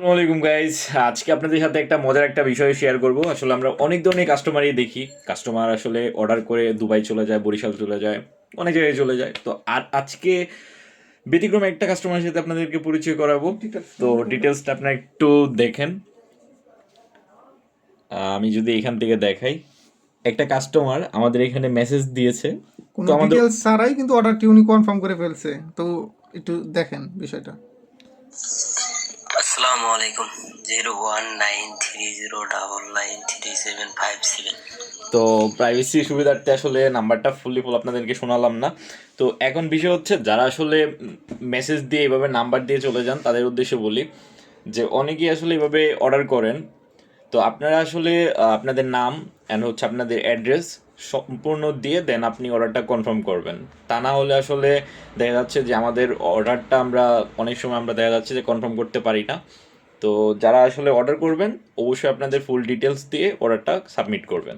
আসসালামু আলাইকুম গাইস। আজকে আপনাদের সাথে একটা মজার একটা বিষয় শেয়ার করব। আসলে আমরা অনেক ধরনের কাস্টমারই দেখি। কাস্টমার আসলে অর্ডার করে দুবাই চলে যায়, বরিশাল চলে যায়, অনেক জায়গায় চলে যায়। তো আর আজকে ব্যতিক্রমে একটা কাস্টমারের সাথে আপনাদেরকে পরিচয় করাবো। তো ডিটেলসটা আপনারা একটু দেখেন। আমি যদি এখান থেকে দেখাই, একটা কাস্টমার আমাদের এখানে মেসেজ দিয়েছে। তো কোনো আমাদের ডিটেলস ছাড়াই কিন্তু অর্ডারটি উনি কনফার্ম করে ফেলছে। তো একটু দেখেন বিষয়টা। আসসালামু আলাইকুম 019309937757। তো প্রাইভেসি সুবিধার্থে আসলে নাম্বারটা ফুল আপনাদেরকে শোনালাম না। তো এখন বিষয় হচ্ছে, যারা আসলে মেসেজ দিয়ে এভাবে নাম্বার দিয়ে চলে যান তাদের উদ্দেশ্যে বলি যে অনেকেই আসলে এভাবে অর্ডার করেন। তো আপনারা আসলে আপনাদের নাম অ্যান্ড হচ্ছে আপনাদের অ্যাড্রেস সম্পূর্ণ দিয়ে দেন আপনি অর্ডারটা কনফার্ম করবেন। তা না হলে আসলে দেখা যাচ্ছে যে আমাদের অর্ডারটা আমরা অনেক সময় আমরা দেখা যাচ্ছে যে কনফার্ম করতে পারি না। তো যারা আসলে অর্ডার করবেন অবশ্যই আপনাদের ফুল ডিটেলস দিয়ে অর্ডারটা সাবমিট করবেন।